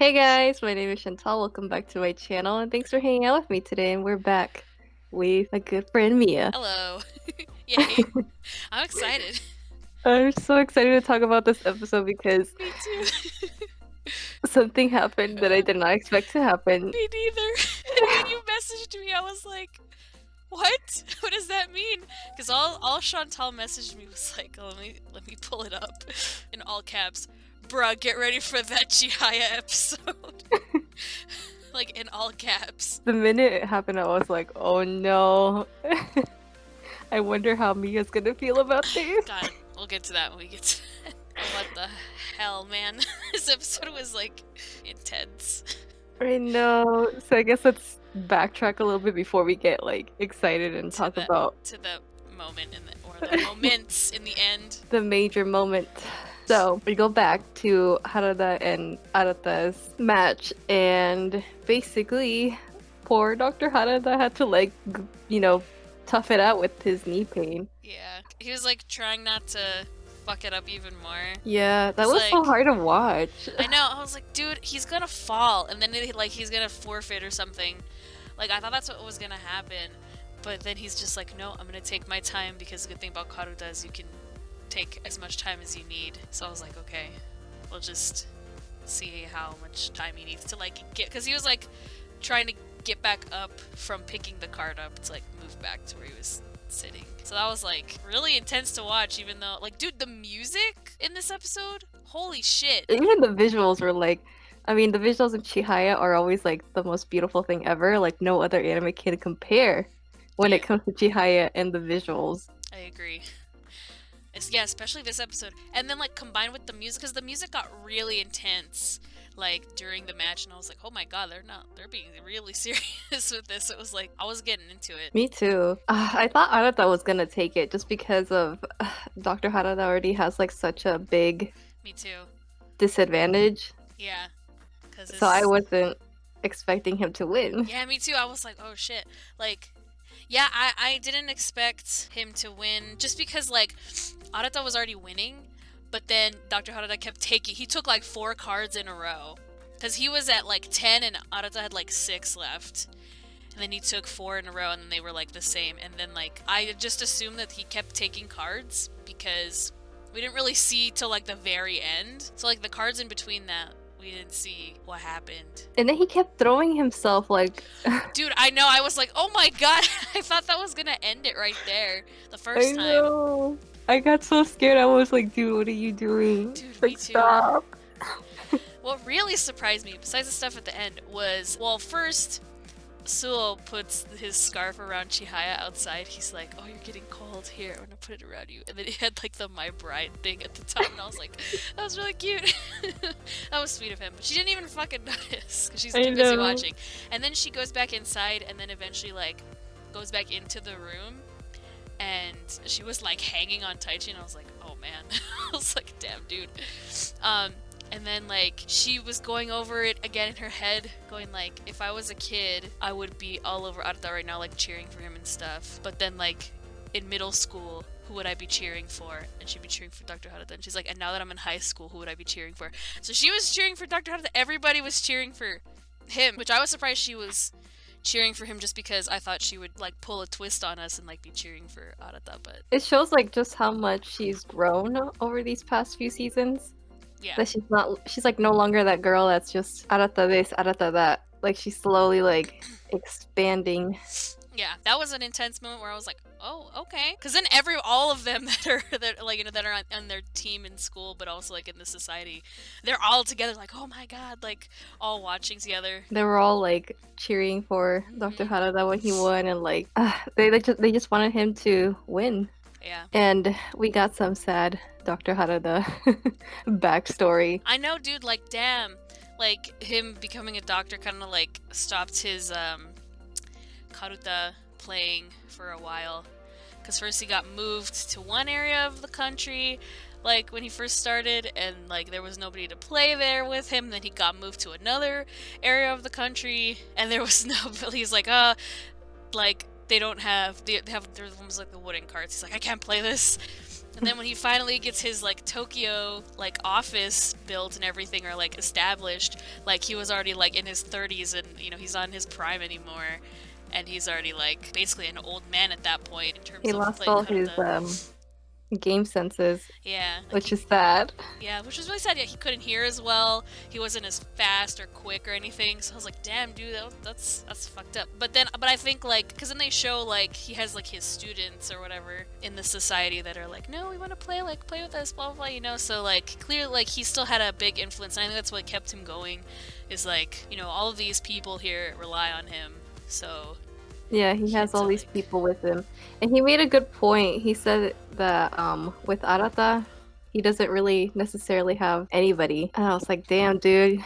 Hey guys, my name is Chantal. Welcome back to my channel, and thanks for hanging out with me today. And we're back with my good friend Mia. Hello. Yay. I'm excited. I'm so excited to talk about this episode because Me too. something happened that I did not expect to happen. Me neither. And when you messaged me, I was like, what? What does that mean? Because all Chantal messaged me was like, oh, let me pull it up in all caps. Bruh, get ready for that Chihaya episode. Like in all caps. The minute it happened, I was like, oh no. I wonder how Mia's gonna feel about this. God, we'll get to that when we get to that. What the hell, man? This episode was like intense. I know. So I guess let's backtrack a little bit before we get like excited and talk about to the moment or the moments in the end. the major moment. So we go back to Harada and Arata's match, and basically, poor Dr. Harada had to tough it out with his knee pain. Yeah, he was like trying not to fuck it up even more. Yeah, that It's was so like- hard to watch. I know. I was like, dude, he's gonna fall, and then he's gonna forfeit or something. Like I thought that's what was gonna happen, but then he's just like, no, I'm gonna take my time because the good thing about Karuta is you can take as much time as you need. So I was like, okay, we'll just see how much time he needs to like get, because he was like trying to get back up from picking the card up to like move back to where he was sitting. So that was like really intense to watch, even though like, dude, the music in this episode, holy shit. Even the visuals were like, I mean, the visuals in Chihaya are always like the most beautiful thing ever. Like no other anime can compare when it comes to Chihaya and the visuals. I agree. Yeah, especially this episode. And then like combined with the music, because the music got really intense like during the match, and I was like, oh my god, they're being really serious with this. It was like I was getting into it. Me too. I thought Arata was gonna take it just because of Dr. Harada already has like such a big Me too. disadvantage. Yeah. So I wasn't expecting him to win. Yeah, me too. I was like, oh shit. Like, yeah, I didn't expect him to win just because like Arata was already winning, but then Dr. Harada kept taking. He took like 4 cards in a row because he was at like 10 and Arata had like 6 left. And then he took 4 in a row, and then they were like the same. And then like I just assumed that he kept taking cards because we didn't really see till like the very end. So like the cards in between that, we didn't see what happened. And then he kept throwing himself like... Dude, I know. I was like, oh my god. I thought that was gonna end it right there the first time. I know. I got so scared. I was like, dude, what are you doing? Dude, like, me too. stop. What really surprised me, besides the stuff at the end, was, well, first, Suo puts his scarf around Chihaya outside. He's like, oh, you're getting cold. Here, I'm gonna put it around you. And then he had like the My Bride thing at the top, and I was like, that was really cute. That was sweet of him. But she didn't even fucking notice because she's too busy watching. And then she goes back inside, and then eventually like goes back into the room, and she was like hanging on Taichi, and I was like, oh man. I was like, damn, dude. And then like she was going over it again in her head, going like, if I was a kid, I would be all over Arata right now, like cheering for him and stuff. But then like in middle school, who would I be cheering for? And she'd be cheering for Dr. Harada. And she's like, and now that I'm in high school, who would I be cheering for? So she was cheering for Dr. Harada. Everybody was cheering for him, which I was surprised she was cheering for him, just because I thought she would like pull a twist on us and like be cheering for Arata. But it shows like just how much she's grown over these past few seasons. yeah, That she's like no longer that girl that's just Arata this, Arata that. Like she's slowly like expanding. yeah, that was an intense moment where I was like, oh, okay. Because then all of them that are on their team in school, but also like in the society, they're all together, like, oh my god, like all watching together. They were all like cheering for Dr. Harada when he won, and like they just wanted him to win. Yeah. And we got some sad Dr. Harada backstory. I know, dude, like, damn. Like, him becoming a doctor kind of, like, stopped his, Karuta playing for a while. Because first he got moved to one area of the country, like, when he first started, and, like, there was nobody to play there with him. Then he got moved to another area of the country, and there was nobody. He's like, like, they have, there's almost like the wooden carts. He's like, I can't play this. And then when he finally gets his like Tokyo like office built and everything or like established, like he was already like in his 30s and he's not in his prime anymore. And he's already like basically an old man at that point in He terms of lost playing all his Haruta. game senses, Yeah, like which is sad. yeah, which was really sad. Yeah, he couldn't hear as well. He wasn't as fast or quick or anything. So I was like, damn, dude, that's fucked up. But I think like, because then they show like he has like his students or whatever in the society that are like, no, we want to play, like play with us, blah blah blah, So like clearly, like he still had a big influence, and I think that's what kept him going. Is like all of these people here rely on him. So Yeah, he he had has all to these like, people with him. And he made a good point. He said that with Arata, he doesn't really necessarily have anybody. And I was like, damn, dude.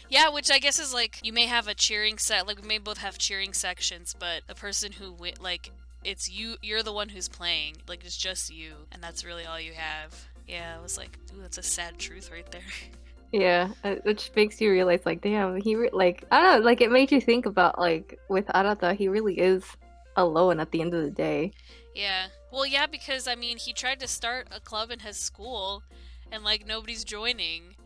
yeah, which I guess is like you may have a cheering set, like we may both have cheering sections, but the person who like it's you're the one who's playing, like it's just you, and that's really all you have. Yeah, I was like, ooh, that's a sad truth right there. Yeah, which makes you realize, like, damn, like, I don't know, like, it made you think about, like, with Arata, he really is alone at the end of the day. Yeah, well, yeah, because I mean, he tried to start a club in his school, and like nobody's joining,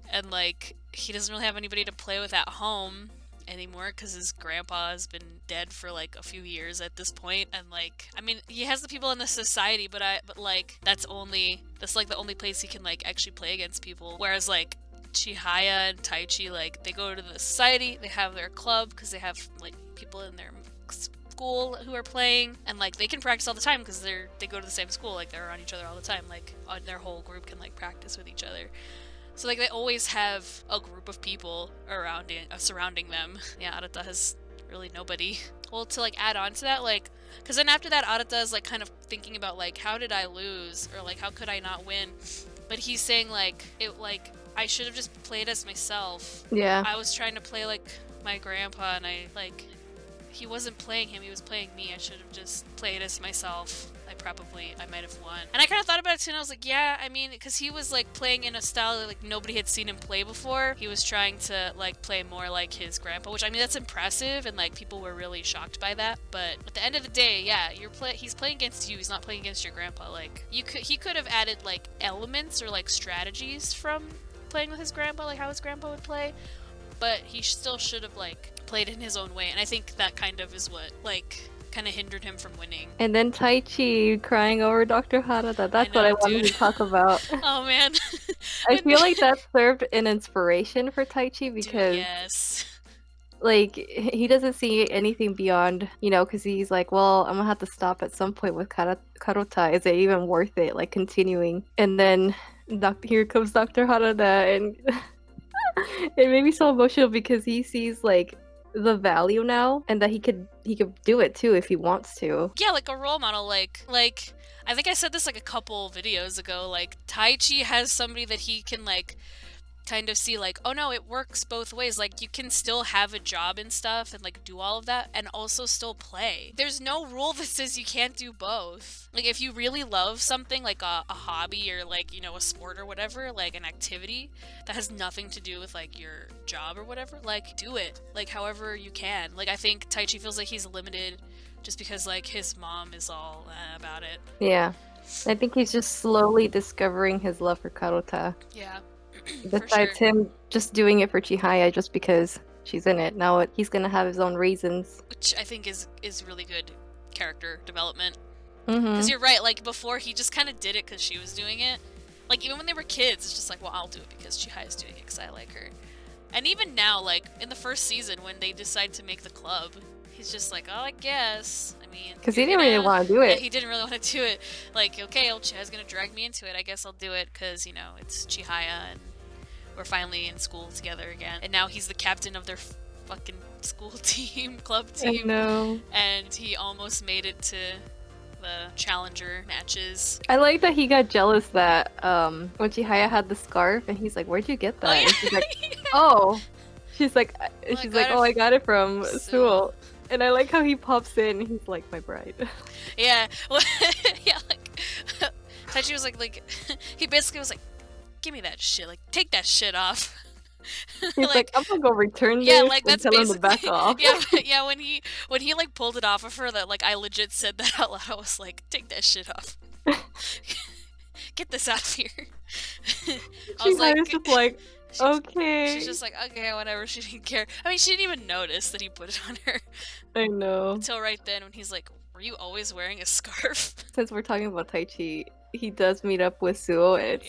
and like he doesn't really have anybody to play with at home anymore because his grandpa has been dead for like a few years at this point, and like I mean he has the people in the society, but like that's like the only place he can like actually play against people, whereas like Chihaya and Taichi, like they go to the society, they have their club because they have like people in their school who are playing, and like they can practice all the time because they go to the same school, like they're around each other all the time, like their whole group can like practice with each other. So like they always have a group of people surrounding them. Yeah, Arata has really nobody. Well, to like add on to that, like, because then after that, Arata is like kind of thinking about like how did I lose or like how could I not win, but he's saying like I should have just played as myself. Yeah. I was trying to play like my grandpa, and he wasn't playing him, he was playing me. I should have just played as myself. I might have won. And I kind of thought about it too, and I was like, yeah, I mean, because he was like playing in a style that like nobody had seen him play before. He was trying to like play more like his grandpa, which I mean, that's impressive, and like people were really shocked by that. But at the end of the day, yeah, he's playing against you, he's not playing against your grandpa. Like, he could have added like elements or like strategies from playing with his grandpa, like how his grandpa would play, but he still should have like played in his own way, and I think that kind of is what like kind of hindered him from winning. And then Taichi crying over Dr. Harada. That's what I wanted to talk about. Oh man. I feel like that served an inspiration for Taichi because, dude, yes. like, he doesn't see anything beyond, because he's like, well, I'm gonna have to stop at some point with Karota. Is it even worth it, like, continuing? And then here comes Dr. Harada, and it made me so emotional because he sees, like, the value now, and that he could do it too if he wants to. Yeah, like a role model, like I think I said this like a couple videos ago, like Taichi has somebody that he can like kind of see like, oh no, it works both ways. Like you can still have a job and stuff and like do all of that and also still play. There's no rule that says you can't do both. Like if you really love something like a hobby or like, a sport or whatever, like an activity that has nothing to do with like your job or whatever, like do it like however you can. Like I think Taichi feels like he's limited just because like his mom is all about it. Yeah. I think he's just slowly discovering his love for Karota. Yeah. Besides him just doing it for Chihaya just because she's in it. Now he's gonna have his own reasons. Which I think is really good character development. Because you're right, like before he just kind of did it because she was doing it. Like even when they were kids, it's just like, well, I'll do it because Chihaya's doing it because I like her. And even now, like in the first season when they decide to make the club, he's just like, oh, I guess. I mean, because he didn't really want to do it. Yeah, he didn't really want to do it. Like, okay, well, Chihaya's gonna drag me into it. I guess I'll do it because it's Chihaya and we're finally in school together again. And now he's the captain of their fucking school team, club team. I know. And he almost made it to the challenger matches. I like that he got jealous that when Chihaya had the scarf and he's like, where'd you get that? Oh, yeah. And she's like, Yeah. oh. She's like, I got it from Sewell. And I like how he pops in and he's like, my bride. Yeah. Well, yeah, like Taichi was like he basically was like, give me that shit, like take that shit off. He's like, I'm gonna go return this like that's and tell him to back off. Yeah, when he like pulled it off of her, that like I legit said that out loud. I was like, take that shit off. get this out of here. I was like, Chihaya's just like, okay. she's just like, okay, whatever. She didn't care. I mean, she didn't even notice that he put it on her I know. until right then when he's like, were you always wearing a scarf? Since we're talking about Taichi, he does meet up with Suo. Yeah.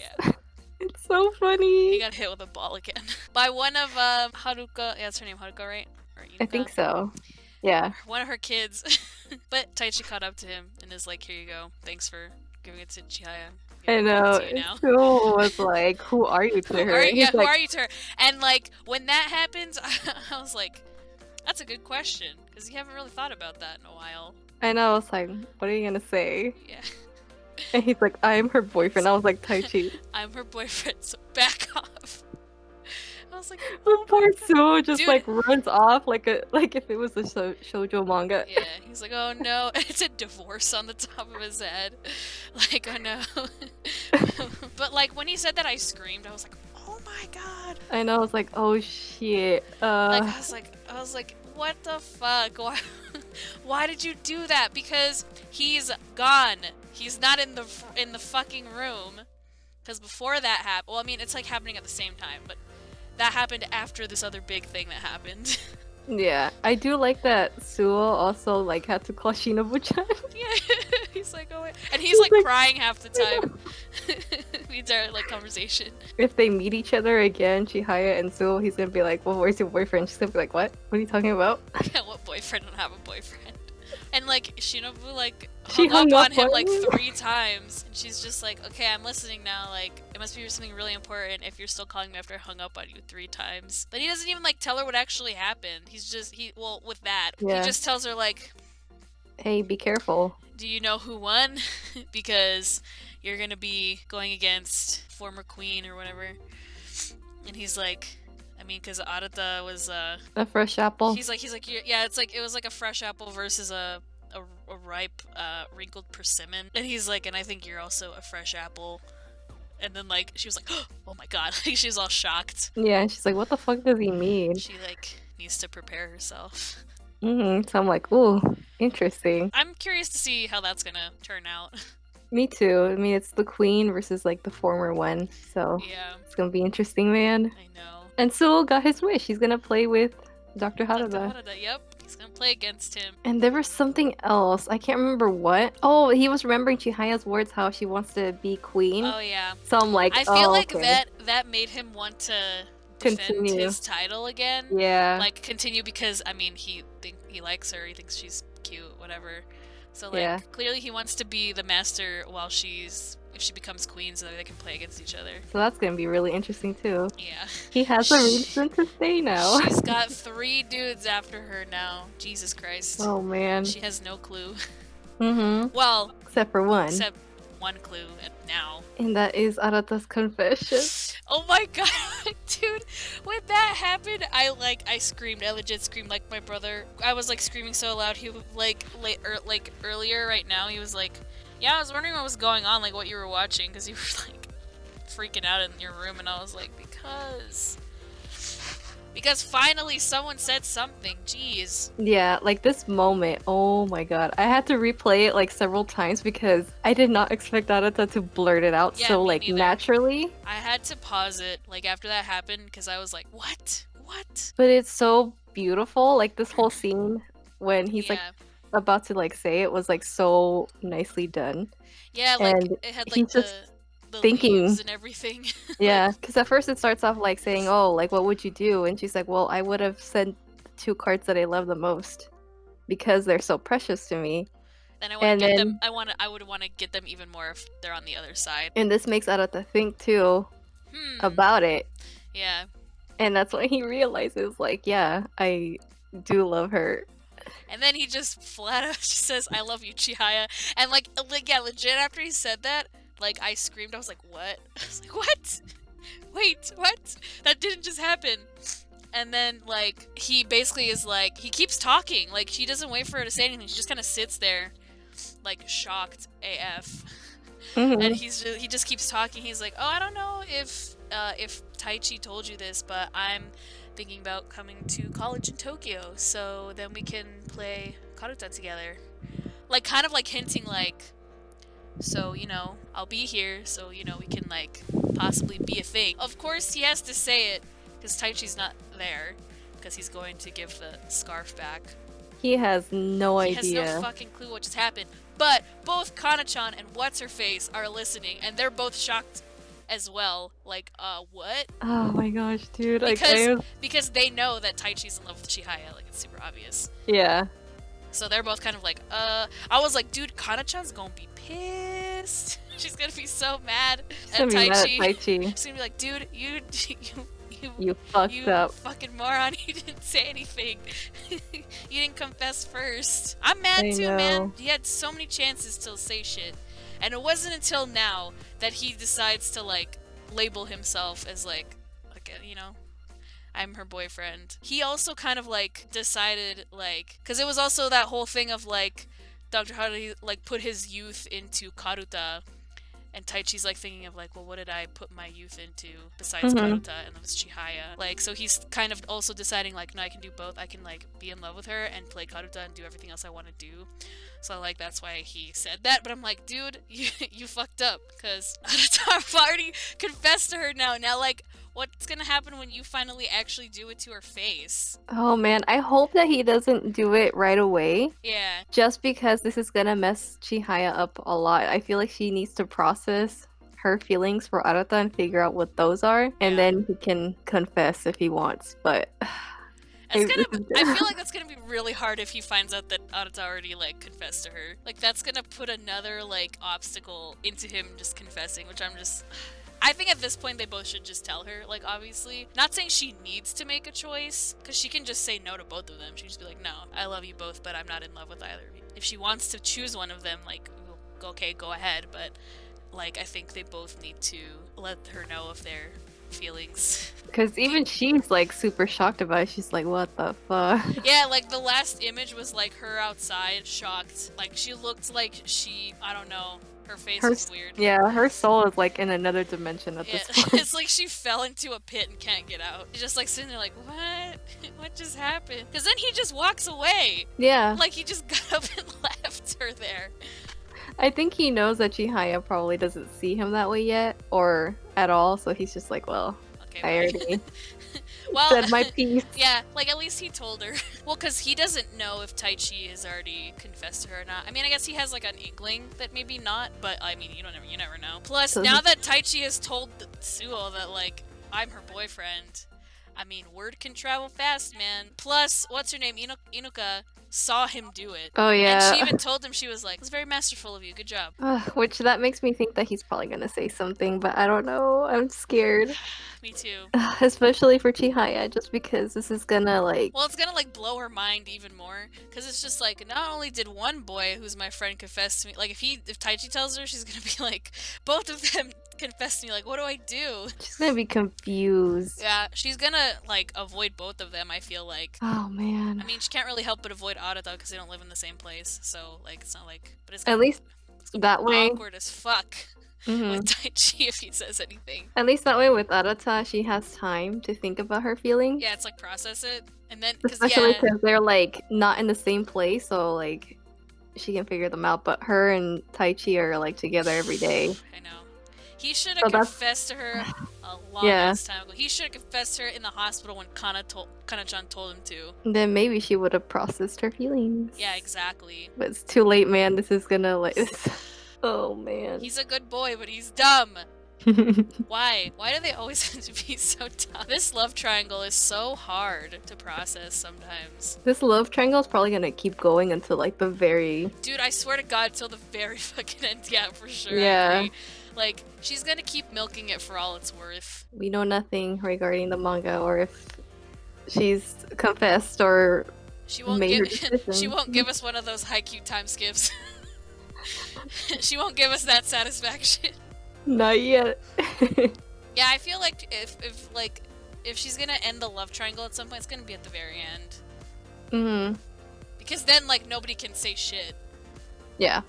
It's so He funny. got hit with a ball again by one of Haruka. Yeah, that's her name, Haruka, right? Or I think so. Yeah. One of her kids. But Taichi caught up to him and is like, here you go. Thanks for giving it to Chihaya. I know. Suo was like, who are you to her? Who are you to her? And like, when that happens, I was like, that's a good question. Because you haven't really thought about that in a while. I know. I was like, what are you going to say? Yeah. And he's like, I'm her boyfriend. I was like, Taichi. I'm her boyfriend, so back off. I was like, oh, poor Suo just dude. like runs off like if it was a shoujo manga. Yeah, he's like, oh no, it's a divorce on the top of his head. Like, oh no. But like when he said that, I screamed. I was like, oh my god. I know. I was like, oh shit. Like I was like, what the fuck? Why did you do that? Because he's gone. He's not in the fucking room. Because before that happened, well, I mean, it's like happening at the same time, but that happened after this other big thing that happened. Yeah, I do like that Suo also like had to call Shinobu-chan. Yeah, he's like, oh wait. And he's like crying half the time. The entire like conversation. If they meet each other again, Chihaya and Suo, he's gonna be like, well, where's your boyfriend? She's gonna be like, what? What are you talking about? What boyfriend? I don't have a boyfriend. And like Shinobu like She hung up on him on like you? 3 times, and she's just like, okay, I'm listening now. Like, it must be something really important if you're still calling me after I hung up on you 3 times. But he doesn't even like tell her what actually happened. He's just with that, Yeah. he just tells her like, Hey, be careful. do you know who won? Because you're gonna be going against former queen or whatever. And he's like, I mean, because Arata was A fresh apple. He's like, yeah, it's like it was like a fresh apple versus a ripe, wrinkled persimmon. And he's like, and I think you're also a fresh apple. And then like she was like, oh my god, she was all shocked. Yeah, and she's like, what the fuck does he mean? She like needs to prepare herself. So I'm like, ooh, interesting. I'm curious to see how that's gonna turn out. Me too. I mean, it's the queen versus like the former one, so Yeah, it's gonna be interesting, man. I know. And Suo got his wish. He's gonna play with Dr. Harada. Dr. Harada, yep. He's gonna play against him. And there was something else. I can't remember what. Oh, he was remembering Chihaya's words, how she wants to be queen. Oh yeah. So I'm like, I feel like okay. that made him want to defend Continue. his title again. Yeah. Like continue because I mean he likes her. He thinks she's cute, whatever. So like Yeah. clearly he wants to be the master while if she becomes queen, so that they can play against each other. So that's gonna be really interesting too. Yeah. He has a reason to stay now. She's got 3 dudes after her now. Jesus Christ. Oh man. She has no clue. Mm-hmm. Well, Except for one. except one clue now. And that is Arata's confession. Oh my god, dude! When that happened, I screamed. I legit screamed like my brother. I was like screaming so loud. He like earlier right now. He was like, "Yeah, I was wondering what was going on, like what you were watching, because you were like freaking out in your room." And I was like, because finally someone said something. Jeez. Yeah, like this moment, oh my god. I had to replay it like several times because I did not expect Arata to blurt it out Yeah, so me like neither. naturally. I had to pause it like after that happened because I was like, what? What? But it's so beautiful. Like this whole scene when he's like about to like say it was like so nicely done. Yeah, like And it had he's like just the thinking. leaves and everything. Yeah, because at first it starts off like saying, "Oh, like what would you do?" And she's like, "Well, I would have sent the 2 cards that I love the most because they're so precious to me." Then I want to get them. I would want to get them even more if they're on the other side. And this makes Arata think too about it. Yeah. And that's when he realizes, like, yeah, I do love her. And then he just flat out just says, "I love you, Chihaya." And like yeah, legit after he said that, like I screamed. I was like, "What?" I was like, "What? Wait, what? That didn't just happen." And then like he basically is like he keeps talking. Like he doesn't wait for her to say anything. She just kind of sits there, like shocked AF. And he just keeps talking. He's like, "Oh, I don't know if Taichi told you this, but I'm thinking about coming to college in Tokyo, so then we can play Karuta together." Like kind of like hinting like So, I'll be here so, we can, like, possibly be a thing. Of course, he has to say it because Taichi's not there because he's going to give the scarf back. He has no He has no idea. fucking clue what just happened. But both Kana-chan and What's-Her-Face are listening, and they're both shocked as well. Like, what? Oh my gosh, dude. Because they know that Taichi's in love with Chihaya. Like, it's super obvious. Yeah. So they're both kind of like, I was like, dude, Kana-chan's gonna be pissed. She's gonna be so mad She's at gonna be mad at Taichi. Taichi. She's gonna be like, dude, You fucked up. fucking moron, you didn't say anything. You didn't confess first. I'm mad too, know. man. He had so many chances to say shit. And it wasn't until now that he decides to, like, label himself as, like, I'm her boyfriend. He also kind of, like, decided, like, because it was also that whole thing of, like, Dr. Haruhi, like, put his youth into Karuta, and Taichi's, like, thinking of, like, well, what did I put my youth into besides Karuta, and it was Chihaya. Like, so he's kind of also deciding, like, no, I can do both. I can, like, be in love with her and play Karuta and do everything else I want to do. So, like, that's why he said that. But I'm like, dude, you fucked up, because I've already confessed to her now. Now, like, what's gonna happen when you finally actually do it to her face? Oh man, I hope that he doesn't do it right away. Yeah. Just because this is gonna mess Chihaya up a lot. I feel like she needs to process her feelings for Arata and figure out what those are, and then he can confess if he wants. But I feel like that's gonna be really hard if he finds out that Arata already, like, confessed to her. Like, that's gonna put another, like, obstacle into him just confessing, which I think at this point they both should just tell her, like, obviously. Not saying she needs to make a choice, because she can just say no to both of them. She can just be like, no, I love you both, but I'm not in love with either of you. If she wants to choose one of them, like, okay, go ahead, but, like, I think they both need to let her know of their feelings. Because even she's, like, super shocked about it. She's like, what the fuck? Yeah, like, the last image was, like, her outside, shocked. Like, she looked like I don't know, her face was weird. Yeah, her soul is, like, in another dimension at this point. It's like she fell into a pit and can't get out. She's just, like, sitting there like, what? What just happened? Because then he just walks away. Yeah. Like, he just got up and left her there. I think he knows that Chihaya probably doesn't see him that way yet, or at all, so he's just like, well, okay, I already well, said my piece. Yeah, like, at least he told her. Well, because he doesn't know if Taichi has already confessed to her or not. I mean, I guess he has, like, an inkling that maybe not, but, I mean, you never know. Plus, now that Taichi has told Suo that, like, I'm her boyfriend, I mean, word can travel fast, man. Plus, what's her name? Inuka saw him do it. Oh, yeah. And she even told him, she was like, it was very masterful of you, good job. Which that makes me think that he's probably gonna say something, but I don't know. I'm scared. Me too. Especially for Chihaya, just because this is gonna, like... Well, it's gonna, like, blow her mind even more. Because it's just like, not only did one boy who's my friend confess to me, like, if Taichi tells her, she's gonna be like, both of them confess to me, like, what do I do? She's gonna be confused. Yeah, she's gonna, like, avoid both of them, I feel like. Oh, man. I mean, she can't really help but avoid Arata because they don't live in the same place, so, like, it's not like... But it's At least that way... awkward as fuck. With Taichi if he says anything. At least that way with Arata, she has time to think about her feelings. Yeah, it's like process it. And then, especially because they're, like, not in the same place, so, like, she can figure them out. But her and Taichi are, like, together every day. I know. He should have confessed to her a long ass time ago. He should have confessed to her in the hospital when Kana-chan told him to. And then maybe she would have processed her feelings. Yeah, exactly. But it's too late, man. This is gonna, like... Oh, man. He's a good boy, but he's dumb. Why? Why do they always have to be so dumb? This love triangle is so hard to process sometimes. This love triangle is probably gonna keep going until, like, the very... Dude, I swear to God, till the very fucking end. Yeah, for sure. Yeah. Like, she's gonna keep milking it for all it's worth. We know nothing regarding the manga, or if she's confessed or she won't made her give decision. She won't give us one of those haiku time skips. She won't give us that satisfaction. Not yet. Yeah, I feel like if she's gonna end the love triangle at some point, it's gonna be at the very end. Mm-hmm. Because then, like, nobody can say shit. Yeah.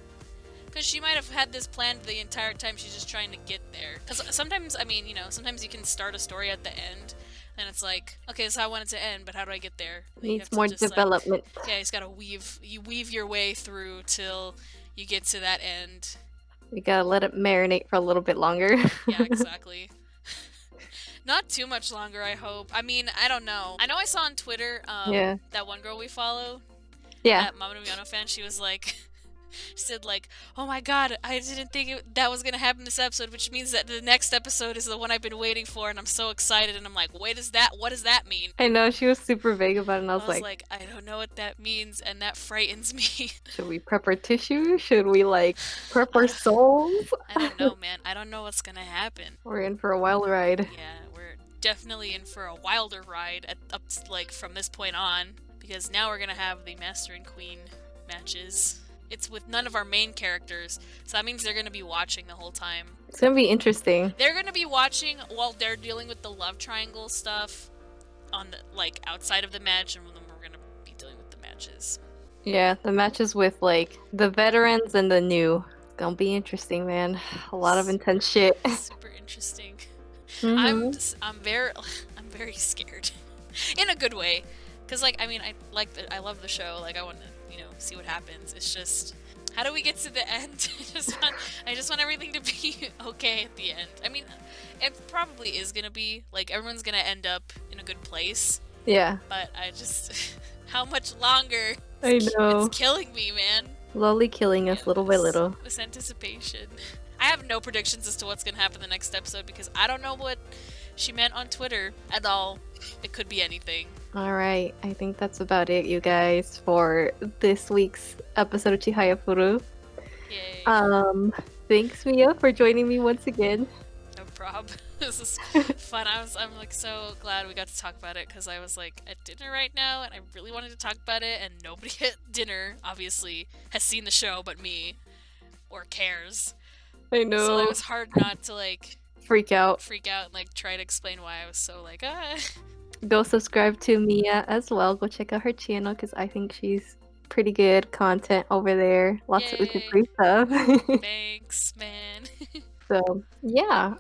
Because she might have had this planned the entire time, she's just trying to get there. Because sometimes, I mean, sometimes you can start a story at the end, and it's like, okay, this is how I want it to end, but how do I get there? Needs more development. Like, yeah, you just gotta weave your way through till you get to that end. We gotta let it marinate for a little bit longer. Yeah, exactly. Not too much longer, I hope. I mean, I don't know. I know I saw on Twitter, Yeah. that one girl we follow, Yeah. that Mama no Miyano fan, she was like, said like, "Oh my god, I didn't think that was gonna happen this episode, which means that the next episode is the one I've been waiting for, and I'm so excited." And I'm like, "What does that mean?" I know, she was super vague about it, and I I was was like, like, "I don't know what that means, and that frightens me." should we prep our tissue? Should we, like, prep our souls? I don't know, man. I don't know what's gonna happen. We're in for a wild ride. Yeah, we're definitely in for a wilder ride like from this point on, because now we're gonna have the Master and Queen matches. It's with none of our main characters, so that means they're gonna be watching the whole time. It's gonna be interesting. They're gonna be watching while they're dealing with the love triangle stuff on the, like, outside of the match, and then we're gonna be dealing with the matches. Yeah, the matches with, like, the veterans and the new. It's gonna be interesting, man. A lot of intense shit. Super interesting. Mhm. I'm very scared, in a good way, because like, I mean, I love the show. Like, I want to, see what happens. It's just, how do we get to the end? I just want everything to be okay at the end. I mean, it probably is gonna be, like, everyone's gonna end up in a good place. Yeah. But I just, how much longer? I know. It's killing me, man. Slowly killing us little by little. This anticipation. I have no predictions as to what's gonna happen the next episode, because I don't know what she meant on Twitter at all. It could be anything. Alright, I think that's about it, you guys, for this week's episode of Chihayafuru. Yay. Thanks, Mia, for joining me once again. No prob. This is fun. I'm like so glad we got to talk about it, because I was like at dinner right now and I really wanted to talk about it, and nobody at dinner obviously has seen the show but me, or cares. I know. So it was hard not to like freak out and like try to explain why I was so like, ah. Go subscribe to Mia as well. Go check out her channel, because I think she's pretty good content over there. Lots of free stuff. Thanks, man. So yeah,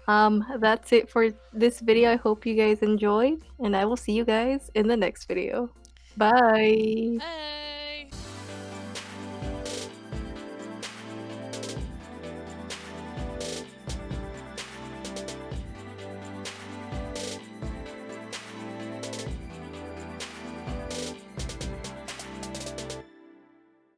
that's it for this video. I hope you guys enjoyed, and I will see you guys in the next video. Bye. Bye.